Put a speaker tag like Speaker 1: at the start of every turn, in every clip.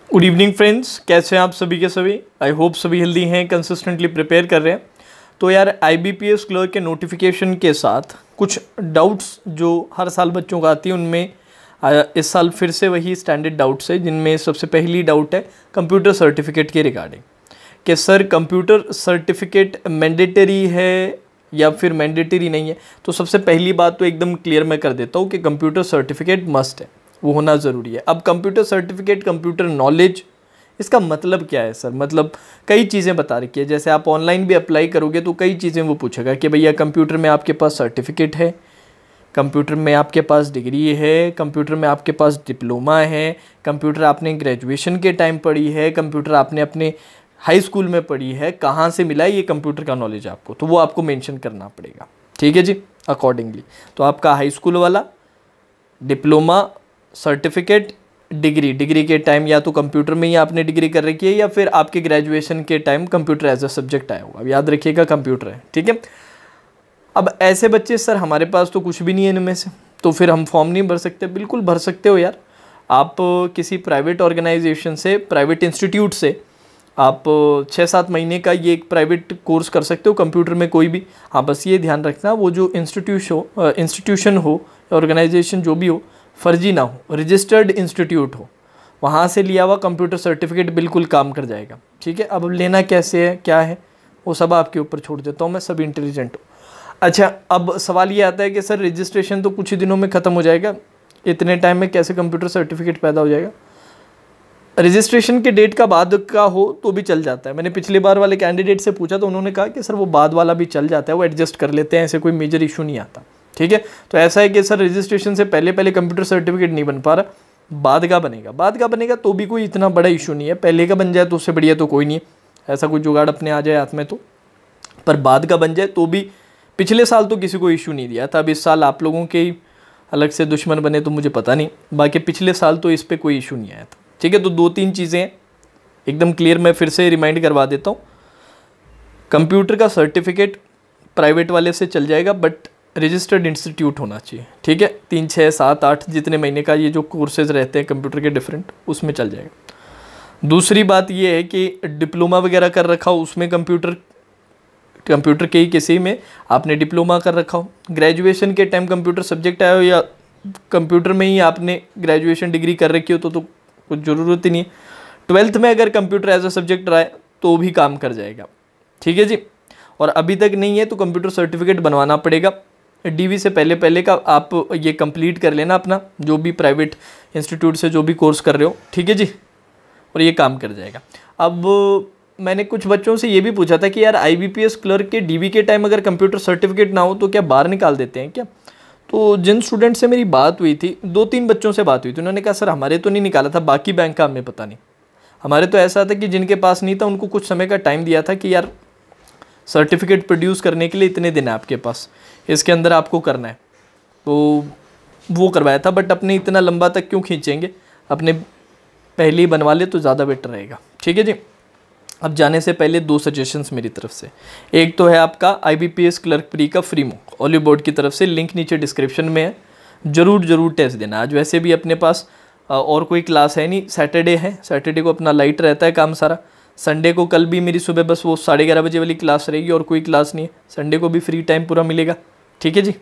Speaker 1: Good evening friends, कैसे हैं आप सभी के सभी। आई होप सभी हेल्दी हैं, कंसिस्टेंटली प्रिपेयर कर रहे हैं। तो यार IBPS क्लर्क के नोटिफिकेशन के साथ कुछ डाउट्स जो हर साल बच्चों को आती हैं उनमें इस साल फिर से वही स्टैंडर्ड डाउट्स है, जिनमें सबसे पहली डाउट है कंप्यूटर सर्टिफिकेट के रिगार्डिंग कि सर कंप्यूटर सर्टिफिकेट मैंडेटरी है या फिर मैंडेटरी नहीं है। तो सबसे पहली बात तो एकदम क्लियर मैं कर देता हूँ कि कंप्यूटर सर्टिफिकेट मस्ट है, वो होना ज़रूरी है। अब कंप्यूटर सर्टिफिकेट, कंप्यूटर नॉलेज, इसका मतलब क्या है सर? मतलब कई चीज़ें बता रखी है। जैसे आप ऑनलाइन भी अप्लाई करोगे तो कई चीज़ें वो पूछेगा कि भैया कंप्यूटर में आपके पास सर्टिफिकेट है, कंप्यूटर में आपके पास डिग्री है, कंप्यूटर में आपके पास डिप्लोमा है, कंप्यूटर आपने ग्रेजुएशन के टाइम पढ़ी है, कंप्यूटर आपने अपने हाई स्कूल में पढ़ी है, कहाँ से मिला है ये कंप्यूटर का नॉलेज आपको, तो वो आपको मेंशन करना पड़ेगा। ठीक है जी, अकॉर्डिंगली। तो आपका हाई स्कूल वाला, डिप्लोमा, सर्टिफिकेट, डिग्री के टाइम या तो कंप्यूटर में ही आपने डिग्री कर रखी है या फिर आपके ग्रेजुएशन के time computer as a subject आया होगा। अब याद रखिएगा कंप्यूटर है, ठीक है। अब ऐसे बच्चे, सर हमारे पास तो कुछ भी नहीं है इनमें से, तो फिर हम फॉर्म नहीं भर सकते। बिल्कुल भर सकते हो यार। आप किसी प्राइवेट ऑर्गेनाइजेशन से, प्राइवेट इंस्टीट्यूट से आप 6-7 महीने का ये एक प्राइवेट कोर्स कर सकते हो कंप्यूटर में, कोई भी। हाँ, बस ये ध्यान रखना वो जो इंस्टीट्यूशन हो, ऑर्गेनाइजेशन जो भी हो, फर्जी ना हो, रजिस्टर्ड इंस्टीट्यूट हो। वहाँ से लिया हुआ कंप्यूटर सर्टिफिकेट बिल्कुल काम कर जाएगा। ठीक है। अब लेना कैसे है, क्या है, वो सब आपके ऊपर छोड़ देता हूँ मैं, सब इंटेलिजेंट हो। अच्छा, अब सवाल ये आता है कि सर रजिस्ट्रेशन तो कुछ ही दिनों में ख़त्म हो जाएगा, इतने टाइम में कैसे कंप्यूटर सर्टिफिकेट पैदा हो जाएगा? रजिस्ट्रेशन के डेट का बाद का हो तो भी चल जाता है। मैंने पिछली बार वाले कैंडिडेट से पूछा तो उन्होंने कहा कि सर वो बाद वाला भी चल जाता है, वो एडजस्ट कर लेते हैं, ऐसे कोई मेजर इशू नहीं आता। ठीक है। तो ऐसा है कि सर रजिस्ट्रेशन से पहले कंप्यूटर सर्टिफिकेट नहीं बन पा रहा, बाद का बनेगा। बाद का बनेगा तो भी कोई इतना बड़ा इशू नहीं है, पहले का बन जाए तो उससे बढ़िया तो कोई नहीं है, ऐसा कोई जुगाड़ अपने आ जाए हाथ में तो। पर बाद का बन जाए तो भी, पिछले साल तो किसी को इशू नहीं दिया था, अब इस साल आप लोगों के अलग से दुश्मन बने तो मुझे पता नहीं, बाकी पिछले साल तो इस पर कोई इशू नहीं आया था। ठीक है। तो 2-3 चीज़ें एकदम क्लियर मैं फिर से रिमाइंड करवा देता हूँ। कंप्यूटर का सर्टिफिकेट प्राइवेट वाले से चल जाएगा, बट रजिस्टर्ड इंस्टीट्यूट होना चाहिए। ठीक है। 3, 6, 7, 8 जितने महीने का ये जो कोर्सेज रहते हैं कंप्यूटर के डिफरेंट, उसमें चल जाएगा। दूसरी बात ये है कि डिप्लोमा वगैरह कर रखा हो, उसमें कंप्यूटर के ही किसी में आपने डिप्लोमा कर रखा हो, ग्रेजुएशन के टाइम कंप्यूटर सब्जेक्ट आया हो, या कंप्यूटर में ही आपने ग्रेजुएशन डिग्री कर रखी हो तो कुछ ज़रूरत ही नहीं है। 12th में अगर कंप्यूटर एज अ सब्जेक्ट रहा है तो भी काम कर जाएगा। ठीक है जी। और अभी तक नहीं है तो कंप्यूटर सर्टिफिकेट बनवाना पड़ेगा। DV से पहले का आप ये कंप्लीट कर लेना अपना, जो भी प्राइवेट इंस्टीट्यूट से जो भी कोर्स कर रहे हो। ठीक है जी। और ये काम कर जाएगा। अब मैंने कुछ बच्चों से ये भी पूछा था कि यार IBPS क्लर्क के DV के टाइम अगर कंप्यूटर सर्टिफिकेट ना हो तो क्या बाहर निकाल देते हैं क्या? तो जिन स्टूडेंट से मेरी बात हुई थी, 2-3 बच्चों से बात हुई थी, उन्होंने कहा सर हमारे तो नहीं निकाला था, बाकी बैंक का हमें पता नहीं। हमारे तो ऐसा था कि जिनके पास नहीं था उनको कुछ समय का टाइम दिया था कि यार सर्टिफिकेट प्रोड्यूस करने के लिए इतने दिन है आपके पास, इसके अंदर आपको करना है, तो वो करवाया था। बट अपने इतना लंबा तक क्यों खींचेंगे, अपने पहले ही बनवा ले तो ज़्यादा बेटर रहेगा। ठीक है जी। अब जाने से पहले 2 सजेशंस मेरी तरफ से। एक तो है आपका IBPS क्लर्क प्री का फ्री मॉक, ऑलिव बोर्ड की तरफ से, लिंक नीचे डिस्क्रिप्शन में है। ज़रूर टेस्ट देना। आज वैसे भी अपने पास और कोई क्लास है नहीं, सैटरडे है, सैटरडे को अपना लाइट रहता है काम सारा। संडे को कल भी मेरी सुबह बस वो 11:30 बजे वाली क्लास रहेगी और कोई क्लास नहीं है। संडे को भी फ्री टाइम पूरा मिलेगा। ठीक है जी।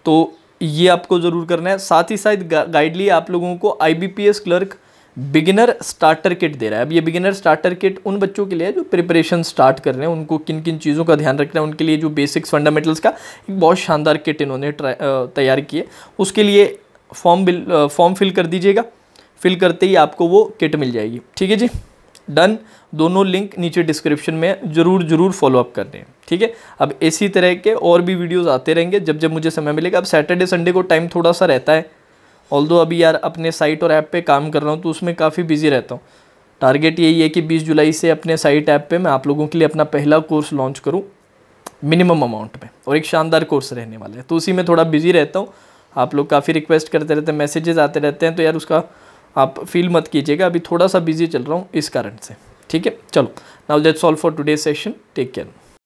Speaker 1: तो ये आपको ज़रूर करना है। साथ ही साथ गाइडली आप लोगों को IBPS clerk beginner starter kit दे रहा है। अब ये बिगिनर स्टार्टर किट उन बच्चों के लिए है जो प्रिपरेशन स्टार्ट कर रहे हैं, उनको किन किन चीज़ों का ध्यान रखना है, उनके लिए जो बेसिक्स फंडामेंटल्स का एक बहुत शानदार किट इन्होंने तैयार की है। उसके लिए फॉर्म फिल कर दीजिएगा, फिल करते ही आपको वो किट मिल जाएगी। ठीक है जी, डन। दोनों लिंक नीचे डिस्क्रिप्शन में ज़रूर फॉलोअप कर रहे हैं। ठीक है। अब इसी तरह के और भी वीडियोज़ आते रहेंगे जब जब मुझे समय मिलेगा। अब सैटरडे संडे को टाइम थोड़ा सा रहता है, ऑल्दो अभी यार अपने साइट और ऐप पे काम कर रहा हूँ तो उसमें काफ़ी बिजी रहता हूँ। टारगेट यही है कि 20 जुलाई से अपने साइट ऐप पे मैं आप लोगों के लिए अपना पहला कोर्स लॉन्च करूँ मिनिमम अमाउंट में, और एक शानदार कोर्स रहने वाला है, तो उसी में थोड़ा बिजी रहता हूँ। आप लोग काफ़ी रिक्वेस्ट करते रहते हैं, मैसेजेस आते रहते हैं, तो यार उसका आप फील मत कीजिएगा, अभी थोड़ा सा बिजी चल रहा हूँ इस कारण से। ठीक है। चलो, now that's all for today session. Take care.